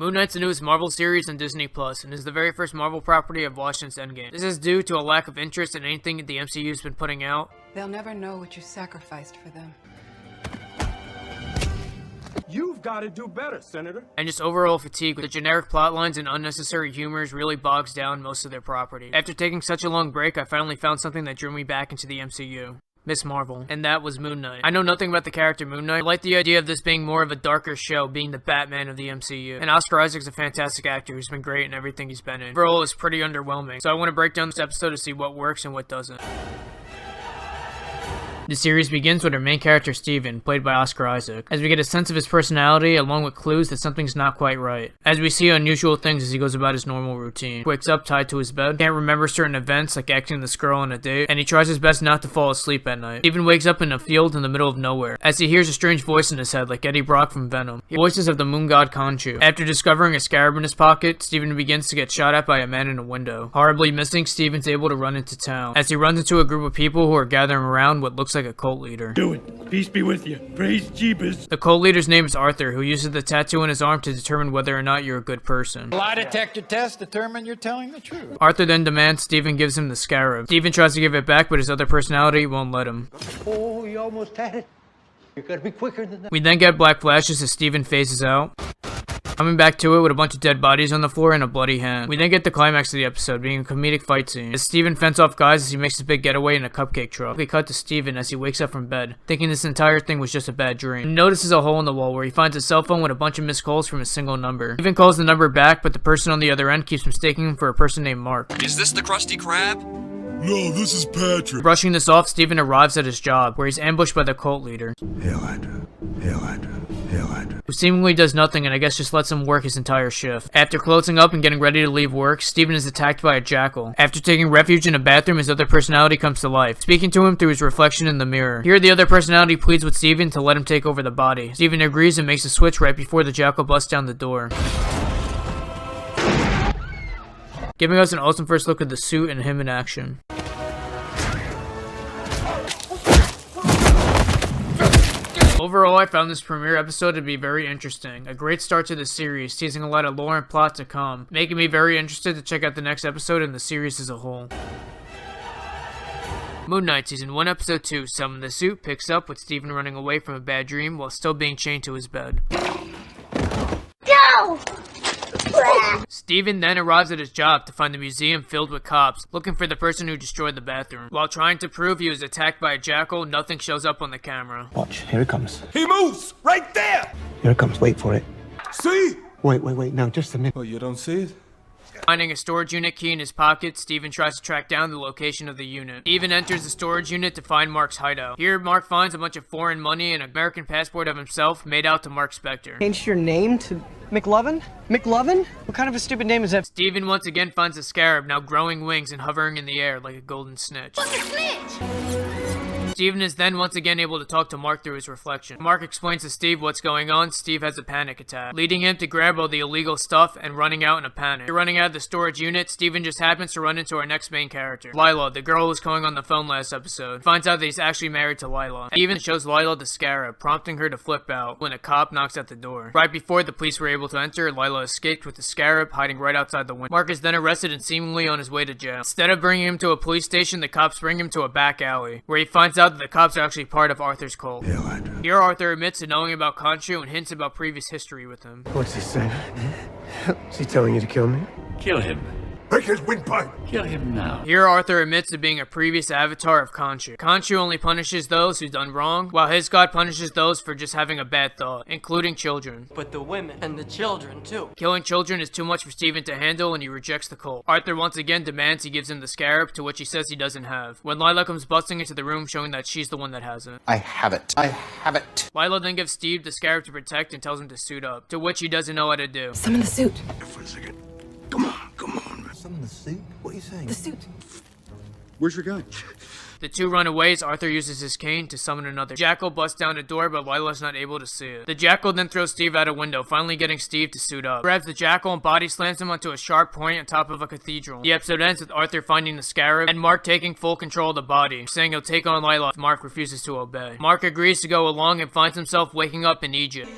Moon Knight's the newest Marvel series on Disney Plus, and is the very first Marvel property I've watched since Endgame. This is due to a lack of interest in anything the MCU's been putting out. They'll never know what you sacrificed for them. You've got to do better, Senator. And just overall fatigue with the generic plotlines and unnecessary humors really bogs down most of their property. After taking such a long break, I finally found something that drew me back into the MCU. Miss Marvel. And that was Moon Knight. I know nothing about the character Moon Knight. I like the idea of this being more of a darker show, being the Batman of the MCU. And Oscar Isaac's a fantastic actor who's been great in everything he's been in. Overall, it's pretty underwhelming. So I want to break down this episode to see what works and what doesn't. The series begins with our main character Steven, played by Oscar Isaac, as we get a sense of his personality along with clues that something's not quite right. As we see unusual things as he goes about his normal routine. He wakes up tied to his bed, can't remember certain events like acting this girl on a date, and he tries his best not to fall asleep at night. Steven wakes up in a field in the middle of nowhere, as he hears a strange voice in his head like Eddie Brock from Venom. The voices of the moon god Khonshu. After discovering a scarab in his pocket, Steven begins to get shot at by a man in a window. Horribly missing, Steven's able to run into town, as he runs into a group of people who are gathering around what looks like a cult leader. Do it. Peace be with you. Praise Jeebus. The cult leader's name is Arthur, who uses the tattoo on his arm to determine whether or not you're a good person. Lie detector test determine you're telling the truth. Arthur then demands Steven gives him the scarab. Steven tries to give it back, but his other personality won't let him. Oh, you almost had it. You gotta be quicker than that. We then get black flashes as Steven phases out. Coming back to it with a bunch of dead bodies on the floor and a bloody hand. We then get the climax of the episode, being a comedic fight scene, as Steven fends off guys as he makes his big getaway in a cupcake truck. We cut to Steven as he wakes up from bed, thinking this entire thing was just a bad dream. He notices a hole in the wall where he finds a cell phone with a bunch of missed calls from a single number. Steven calls the number back, but the person on the other end keeps mistaking him for a person named Mark. Is this the Krusty Krab? No, this is Patrick. Brushing this off, Steven arrives at his job, where he's ambushed by the cult leader. Hail Hydra. Hail Hydra. Hail Hydra. Who seemingly does nothing and I guess just lets him work his entire shift. After closing up and getting ready to leave work, Steven is attacked by a jackal. After taking refuge in a bathroom, his other personality comes to life, speaking to him through his reflection in the mirror. Here, the other personality pleads with Steven to let him take over the body. Steven agrees and makes a switch right before the jackal busts down the door, giving us an awesome first look at the suit and him in action. Overall, I found this premiere episode to be very interesting. A great start to the series, teasing a lot of lore and plot to come, making me very interested to check out the next episode and the series as a whole. Moon Knight Season 1 Episode 2, Summon the Suit, picks up with Steven running away from a bad dream while still being chained to his bed. Go! Steven then arrives at his job to find the museum filled with cops, looking for the person who destroyed the bathroom. While trying to prove he was attacked by a jackal, nothing shows up on the camera. Watch. Here it comes. He moves right there. Here it comes. Wait for it. See? Wait. Now, just a minute. Oh, you don't see it? Finding a storage unit key in his pocket, Steven tries to track down the location of the unit. Steven enters the storage unit to find Mark's hideout. Here, Mark finds a bunch of foreign money and an American passport of himself made out to Mark Spector. Changed your name to McLovin? McLovin? What kind of a stupid name is that? Steven once again finds a scarab, now growing wings and hovering in the air like a golden snitch. What's a snitch? Steven is then once again able to talk to Mark through his reflection. Mark explains to Steve what's going on. Steve has a panic attack, leading him to grab all the illegal stuff and running out in a panic. After running out of the storage unit, Steven just happens to run into our next main character, Lila, the girl who was calling on the phone last episode. Finds out that he's actually married to Lila. He even shows Lila the scarab, prompting her to flip out when a cop knocks at the door. Right before the police were able to enter, Lila escaped with the scarab hiding right outside the window. Mark is then arrested and seemingly on his way to jail. Instead of bringing him to a police station, the cops bring him to a back alley, where he finds out that the cops are actually part of Arthur's cult. Hail Hydra. Here, Arthur admits to knowing about Khonshu and hints about previous history with him. What's he saying? Is he telling you to kill me? Kill him. Break his windpipe. Kill him now. Here, Arthur admits to being a previous avatar of Khonshu. Khonshu only punishes those who've done wrong, while his god punishes those for just having a bad thought, including children. But the women and the children, too. Killing children is too much for Steven to handle and he rejects the cult. Arthur once again demands he gives him the scarab, to which he says he doesn't have, when Lila comes busting into the room showing that she's the one that has it. I have it. I have it. Lila then gives Steve the scarab to protect and tells him to suit up, to which he doesn't know how to do. Summon the suit. For a second. Come on. Summon the suit? What are you saying? The suit. Where's your gun? The two run away as Arthur uses his cane to summon another. Jackal busts down the door, but Lila's not able to see it. The jackal then throws Steve out a window, finally getting Steve to suit up. Grabs the jackal and body slams him onto a sharp point on top of a cathedral. The episode ends with Arthur finding the scarab and Mark taking full control of the body, saying he'll take on Lila if Mark refuses to obey. Mark agrees to go along and finds himself waking up in Egypt.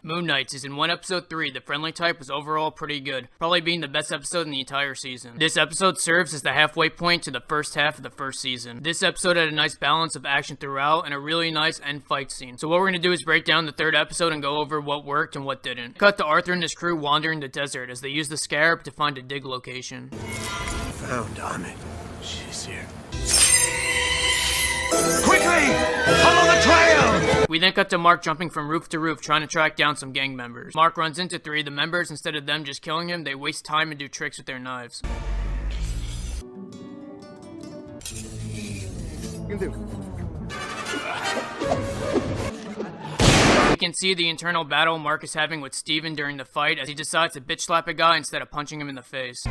Moon Knight Season 1 Episode 3, The Friendly Type, was overall pretty good, probably being the best episode in the entire season. This episode serves as the halfway point to the first half of the first season. This episode had a nice balance of action throughout and a really nice end fight scene. So what we're going to do is break down the third episode and go over what worked and what didn't. Cut to Arthur and his crew wandering the desert as they use the Scarab to find a dig location. Found Amit. She's here. Quickly! Follow the trail! We then cut to Mark jumping from roof to roof trying to track down some gang members. Mark runs into 3 of the members. Instead of them just killing him, they waste time and do tricks with their knives. We can see the internal battle Mark is having with Steven during the fight as he decides to bitch slap a guy instead of punching him in the face.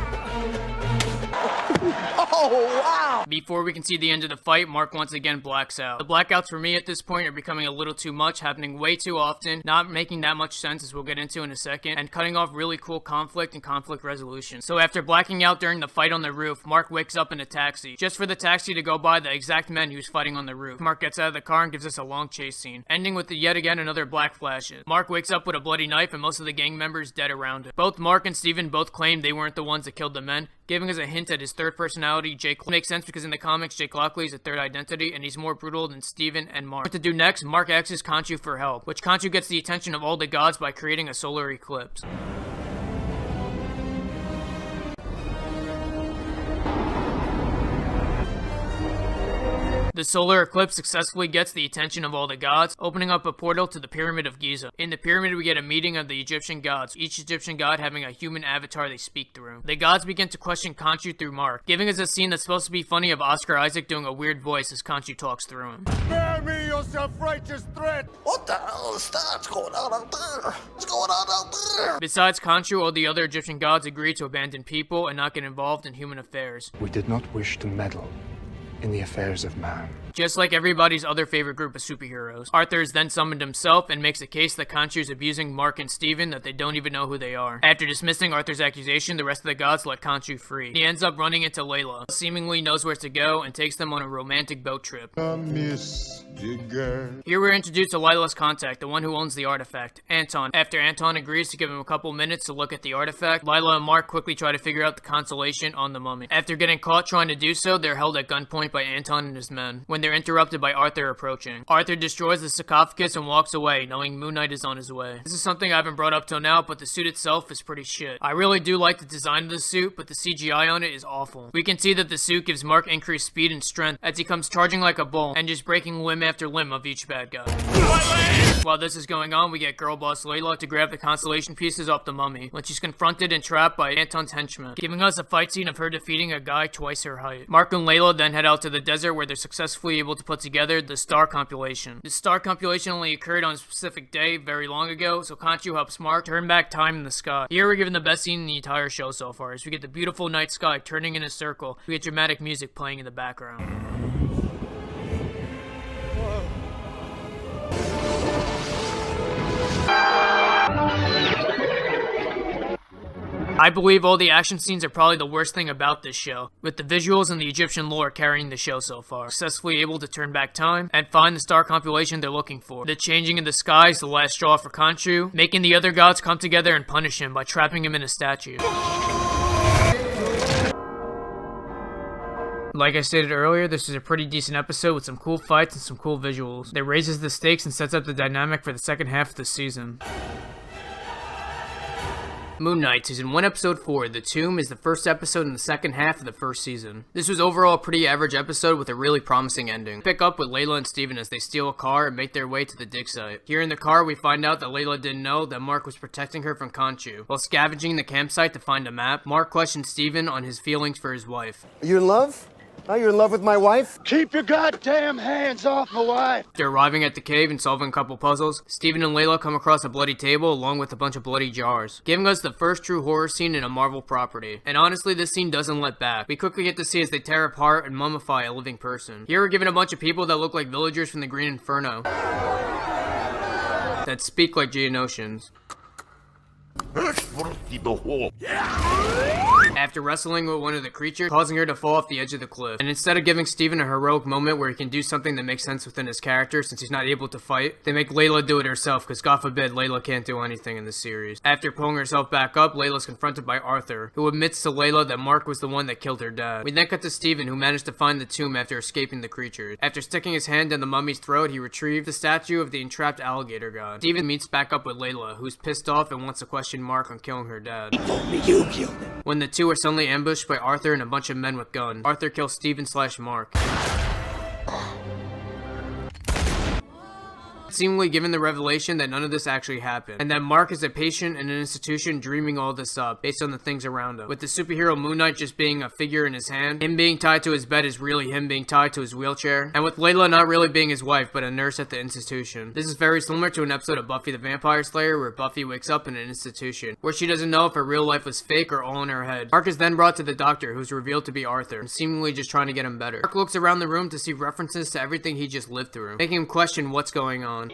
Oh, wow! Before we can see the end of the fight, Mark once again blacks out. The blackouts for me at this point are becoming a little too much, happening way too often, not making that much sense as we'll get into in a second, and cutting off really cool conflict and conflict resolution. So after blacking out during the fight on the roof, Mark wakes up in a taxi, just for the taxi to go by the exact men he was fighting on the roof. Mark gets out of the car and gives us a long chase scene, ending with yet again another black flashes. Mark wakes up with a bloody knife and most of the gang members dead around him. Both Mark and Steven both claim they weren't the ones that killed the men, giving us a hint at his third personality, Jake. Makes sense because in the comics, Jake Lockley is a third identity, and he's more brutal than Steven and Mark. What to do next? Mark asks Khonshu for help, which Khonshu gets the attention of all the gods by creating a solar eclipse. The solar eclipse successfully gets the attention of all the gods, opening up a portal to the Pyramid of Giza. In the pyramid, we get a meeting of the Egyptian gods, each Egyptian god having a human avatar they speak through. The gods begin to question Khonshu through Mark, giving us a scene that's supposed to be funny of Oscar Isaac doing a weird voice as Khonshu talks through him. Spare me your self-righteous threat! What the hell is that? What's going on out there? What's going on out there? Besides Khonshu, all the other Egyptian gods agree to abandon people and not get involved in human affairs. We did not wish to meddle in the affairs of man. Just like everybody's other favorite group of superheroes. Arthur is then summoned himself and makes a case that Khonshu is abusing Mark and Steven, that they don't even know who they are. After dismissing Arthur's accusation, the rest of the gods let Khonshu free. He ends up running into Layla, seemingly knows where to go, and takes them on a romantic boat trip. Here we're introduced to Layla's contact, the one who owns the artifact, Anton. After Anton agrees to give him a couple minutes to look at the artifact, Layla and Mark quickly try to figure out the constellation on the mummy. After getting caught trying to do so, they're held at gunpoint by Anton and his men, when they're interrupted by Arthur approaching. Arthur destroys the sarcophagus and walks away, knowing Moon Knight is on his way. This is something I haven't brought up till now, but the suit itself is pretty shit. I really do like the design of the suit, but the CGI on it is awful. We can see that the suit gives Mark increased speed and strength as he comes charging like a bull and just breaking limb after limb of each bad guy. While this is going on, we get girl boss Layla to grab the constellation pieces off the mummy when she's confronted and trapped by Anton's henchmen, giving us a fight scene of her defeating a guy twice her height. Mark and Layla then head out to the desert where they're successfully able to put together the star compilation. The star compilation only occurred on a specific day very long ago, so Khonshu helps Mark turn back time in the sky. Here we're given the best scene in the entire show so far, as we get the beautiful night sky turning in a circle. We get dramatic music playing in the background. I believe all the action scenes are probably the worst thing about this show, with the visuals and the Egyptian lore carrying the show so far. Successfully able to turn back time and find the star compilation they're looking for. The changing in the sky is the last straw for Khonshu, making the other gods come together and punish him by trapping him in a statue. Like I stated earlier, this is a pretty decent episode with some cool fights and some cool visuals. That raises the stakes and sets up the dynamic for the second half of the season. Moon Knight Season 1 Episode 4, The Tomb, is the first episode in the second half of the first season. This was overall a pretty average episode with a really promising ending. Pick up with Layla and Steven as they steal a car and make their way to the dig site. Here in the car, we find out that Layla didn't know that Mark was protecting her from Khonshu. While scavenging the campsite to find a map, Mark questions Steven on his feelings for his wife. Are you in love? Oh, you're in love with my wife? Keep your goddamn hands off my wife! After arriving at the cave and solving a couple puzzles, Steven and Layla come across a bloody table along with a bunch of bloody jars, giving us the first true horror scene in a Marvel property. And honestly, this scene doesn't let back. We quickly get to see as they tear apart and mummify a living person. Here we're given a bunch of people that look like villagers from the Green Inferno, that speak like Geonosians. after wrestling with one of the creatures, causing her to fall off the edge of the cliff. And instead of giving Steven a heroic moment where he can do something that makes sense within his character since he's not able to fight, they make Layla do it herself because God forbid Layla can't do anything in this series. After pulling herself back up, Layla's confronted by Arthur, who admits to Layla that Mark was the one that killed her dad. We then cut to Steven, who managed to find the tomb after escaping the creatures. After sticking his hand down the mummy's throat, he retrieved the statue of the entrapped alligator god. Steven meets back up with Layla, who's pissed off and wants to question Mark on killing her dad. Only you killed him. When the two are suddenly ambushed by Arthur and a bunch of men with guns, Arthur kills Steven/Mark. Seemingly given the revelation that none of this actually happened, and that Mark is a patient in an institution dreaming all this up based on the things around him. With the superhero Moon Knight just being a figure in his hand, him being tied to his bed is really him being tied to his wheelchair, and with Layla not really being his wife but a nurse at the institution. This is very similar to an episode of Buffy the Vampire Slayer where Buffy wakes up in an institution, where she doesn't know if her real life was fake or all in her head. Mark is then brought to the doctor, who's revealed to be Arthur, seemingly just trying to get him better. Mark looks around the room to see references to everything he just lived through, making him question what's going on. And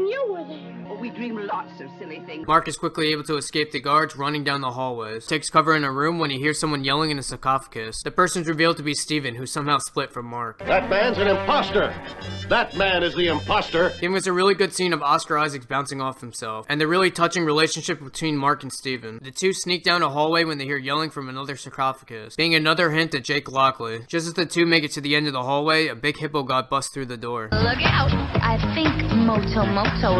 you were there. Oh, we dream lots of silly things. Mark is quickly able to escape the guards running down the hallways. Takes cover in a room when he hears someone yelling in a sarcophagus. The person's revealed to be Steven, who somehow split from Mark. That man's an imposter. That man is the imposter. It was a really good scene of Oscar Isaac bouncing off himself, and the really touching relationship between Mark and Steven. The two sneak down a hallway when they hear yelling from another sarcophagus, being another hint at Jake Lockley. Just as the two make it to the end of the hallway, a big hippo god busts through the door. Look out. I think Moto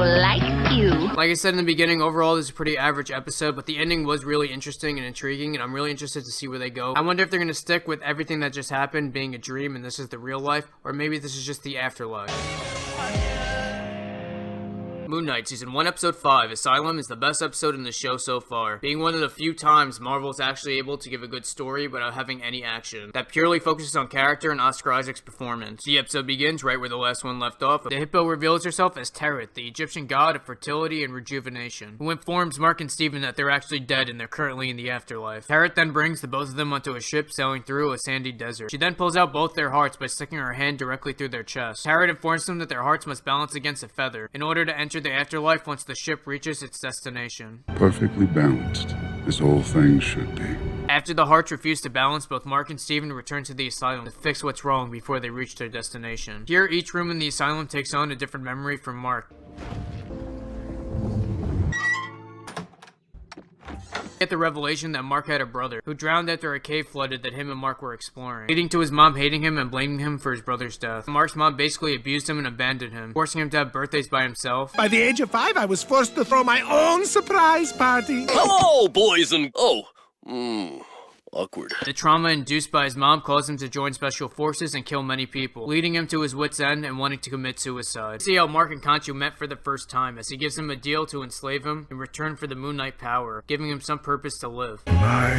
likes you. Like I said in the beginning, overall this is a pretty average episode, but the ending was really interesting and intriguing, and I'm really interested to see where they go. I wonder if they're going to stick with everything that just happened being a dream and this is the real life, or maybe this is just the afterlife. Moon Knight Season 1 Episode 5, Asylum, is the best episode in the show so far, being one of the few times Marvel's actually able to give a good story without having any action, that purely focuses on character and Oscar Isaac's performance. The episode begins right where the last one left off. The hippo reveals herself as Territ, the Egyptian god of fertility and rejuvenation, who informs Mark and Steven that they're actually dead and they're currently in the afterlife. Territ then brings the both of them onto a ship sailing through a sandy desert. She then pulls out both their hearts by sticking her hand directly through their chest. Territ informs them that their hearts must balance against a feather in order to enter the afterlife once the ship reaches its destination. Perfectly balanced, as all things should be. After the hearts refuse to balance, both Mark and Steven return to the asylum to fix what's wrong before they reach their destination. Here, each room in the asylum takes on a different memory from Mark. Get the revelation that Mark had a brother who drowned after a cave flooded that him and Mark were exploring, leading to his mom hating him and blaming him for his brother's death. Mark's mom basically abused him and abandoned him, forcing him to have birthdays by himself. By the age of 5, I was forced to throw my own surprise party. Hello, boys and... awkward. The trauma induced by his mom caused him to join special forces and kill many people, leading him to his wit's end and wanting to commit suicide. See how Mark and Khonshu met for the first time, as he gives him a deal to enslave him in return for the Moon Knight power, giving him some purpose to live. My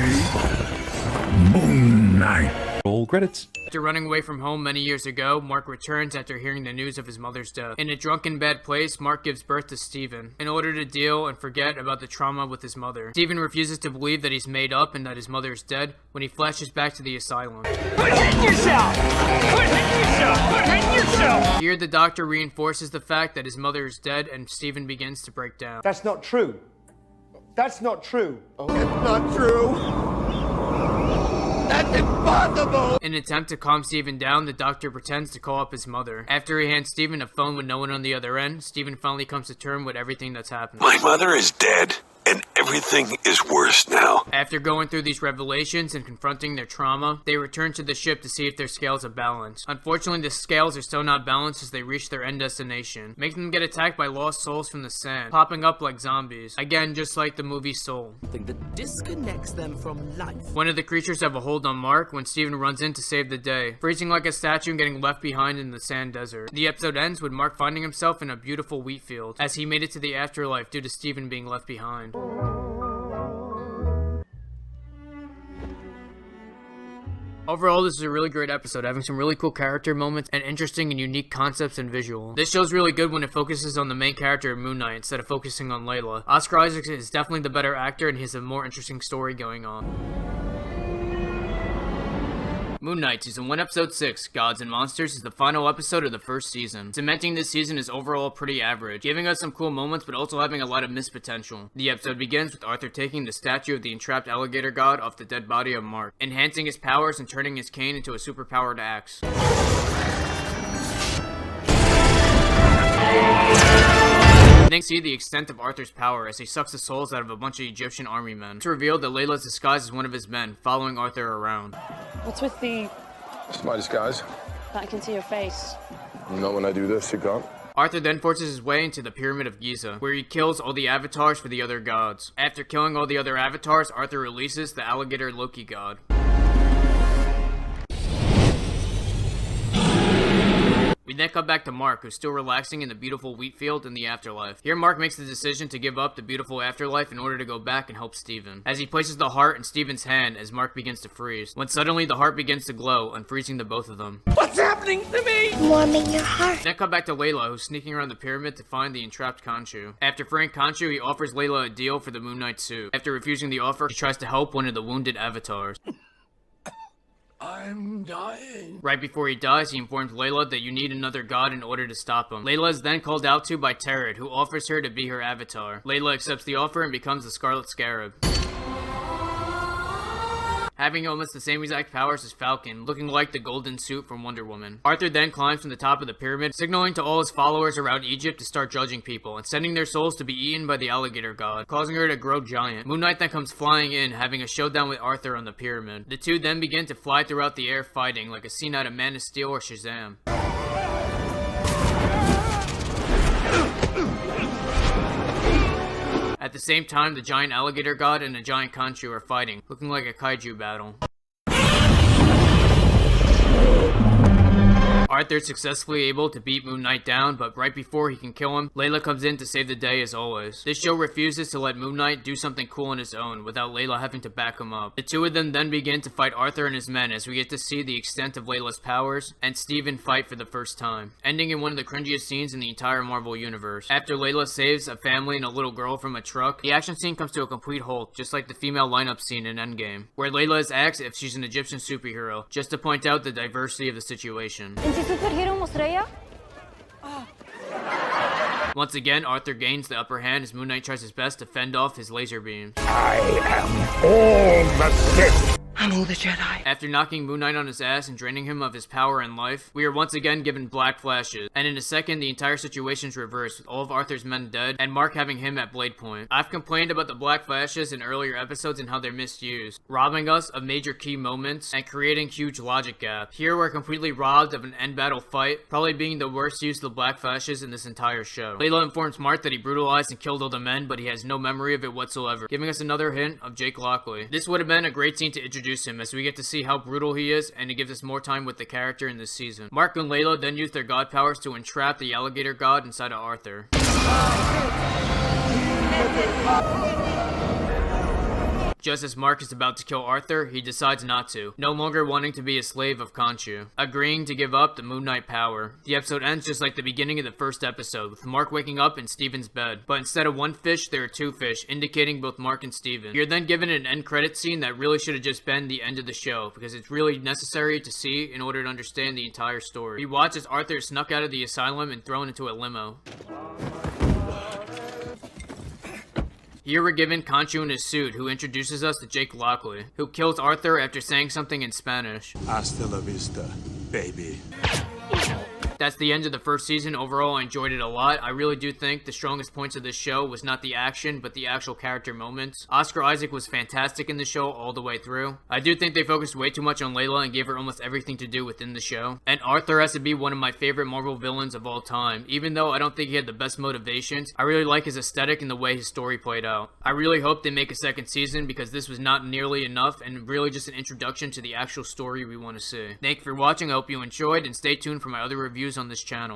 Moon Knight. Roll credits. After running away from home many years ago, Mark returns after hearing the news of his mother's death. In a drunken bad place, Mark gives birth to Steven, in order to deal and forget about the trauma with his mother. Steven refuses to believe that he's made up and that his mother is dead when he flashes back to the asylum. Quit hitting yourself! Quit hitting yourself! Quit hitting yourself! Here, the doctor reinforces the fact that his mother is dead and Steven begins to break down. That's not true. That's not true. It's not true. That's impossible! In an attempt to calm Steven down, the doctor pretends to call up his mother. After he hands Steven a phone with no one on the other end, Steven finally comes to terms with everything that's happened. My mother is dead, and everything is worse now. After going through these revelations and confronting their trauma, they return to the ship to see if their scales are balanced. Unfortunately, the scales are still not balanced as they reach their end destination, making them get attacked by lost souls from the sand, popping up like zombies. Again, just like the movie Soul. Something that disconnects them from life. One of the creatures have a hold on Mark when Steven runs in to save the day, freezing like a statue and getting left behind in the sand desert. The episode ends with Mark finding himself in a beautiful wheat field, as he made it to the afterlife due to Steven being left behind. Overall, this is a really great episode, having some really cool character moments and interesting and unique concepts and visual. This show's really good when it focuses on the main character of Moon Knight instead of focusing on Layla. Oscar Isaac is definitely the better actor and he has a more interesting story going on. Moon Knight Season 1 Episode 6, Gods and Monsters, is the final episode of the first season. Cementing this season is overall pretty average, giving us some cool moments but also having a lot of missed potential. The episode begins with Arthur taking the statue of the entrapped alligator god off the dead body of Mark, enhancing his powers and turning his cane into a superpowered axe. Then see the extent of Arthur's power as he sucks the souls out of a bunch of Egyptian army men. It's revealed that Layla's disguised as one of his men, following Arthur around. What's with the... It's my disguise. I can see your face. Not when I do this, you can't. Arthur then forces his way into the Pyramid of Giza, where he kills all the avatars for the other gods. After killing all the other avatars, Arthur releases the alligator Loki god. We then cut back to Mark, who's still relaxing in the beautiful wheat field in the afterlife. Here Mark makes the decision to give up the beautiful afterlife in order to go back and help Steven, as he places the heart in Steven's hand as Mark begins to freeze, when suddenly the heart begins to glow, unfreezing the both of them. What's happening to me? Warming your heart. Then cut back to Layla, who's sneaking around the pyramid to find the entrapped Khonshu. After freeing Khonshu, he offers Layla a deal for the Moon Knight suit. After refusing the offer, he tries to help one of the wounded avatars. I'm dying. Right before he dies, he informs Layla that you need another god in order to stop him. Layla is then called out to by Terrid, who offers her to be her avatar. Layla accepts the offer and becomes the Scarlet Scarab, having almost the same exact powers as Falcon, looking like the golden suit from Wonder Woman. Arthur then climbs from the top of the pyramid, signaling to all his followers around Egypt to start judging people, and sending their souls to be eaten by the alligator god, causing her to grow giant. Moon Knight then comes flying in, having a showdown with Arthur on the pyramid. The two then begin to fly throughout the air fighting, like a scene out of Man of Steel or Shazam. At the same time, the giant alligator god and the giant Khonshu are fighting, looking like a kaiju battle. Arthur is successfully able to beat Moon Knight down, but right before he can kill him, Layla comes in to save the day as always. This show refuses to let Moon Knight do something cool on his own without Layla having to back him up. The two of them then begin to fight Arthur and his men as we get to see the extent of Layla's powers and Steven fight for the first time, ending in one of the cringiest scenes in the entire Marvel universe. After Layla saves a family and a little girl from a truck, the action scene comes to a complete halt, just like the female lineup scene in Endgame, where Layla is asked if she's an Egyptian superhero, just to point out the diversity of the situation. Superhero mostraya? Once again, Arthur gains the upper hand as Moon Knight tries his best to fend off his laser beams. I am all the Sith. I'm all the Jedi. After knocking Moon Knight on his ass and draining him of his power and life, we are once again given black flashes, and in a second the entire situation is reversed with all of Arthur's men dead and Mark having him at blade point. I've complained about the black flashes in earlier episodes and how they're misused, robbing us of major key moments and creating huge logic gaps. Here we're completely robbed of an end battle fight, probably being the worst use of the black flashes in this entire show. Layla informs Mark that he brutalized and killed all the men, but he has no memory of it whatsoever, giving us another hint of Jake Lockley. This would have been a great scene to introduce him, as we get to see how brutal he is, and it gives us more time with the character in this season. Mark and Layla then use their god powers to entrap the alligator god inside of Arthur. Just as Mark is about to kill Arthur, he decides not to, no longer wanting to be a slave of Khonshu, agreeing to give up the Moon Knight power. The episode ends just like the beginning of the first episode, with Mark waking up in Steven's bed, but instead of one fish, there are two fish, indicating both Mark and Steven. You're then given an end credit scene that really should have just been the end of the show, because it's really necessary to see in order to understand the entire story. We watch as Arthur is snuck out of the asylum and thrown into a limo. Here we're given Khonshu in his suit, who introduces us to Jake Lockley, who kills Arthur after saying something in Spanish. Hasta la vista, baby. That's the end of the first season. Overall, I enjoyed it a lot. I really do think the strongest points of this show was not the action, but the actual character moments. Oscar Isaac was fantastic in the show all the way through. I do think they focused way too much on Layla and gave her almost everything to do within the show. And Arthur has to be one of my favorite Marvel villains of all time. Even though I don't think he had the best motivations, I really like his aesthetic and the way his story played out. I really hope they make a second season, because this was not nearly enough and really just an introduction to the actual story we want to see. Thank you for watching. I hope you enjoyed, and stay tuned for my other reviews on this channel.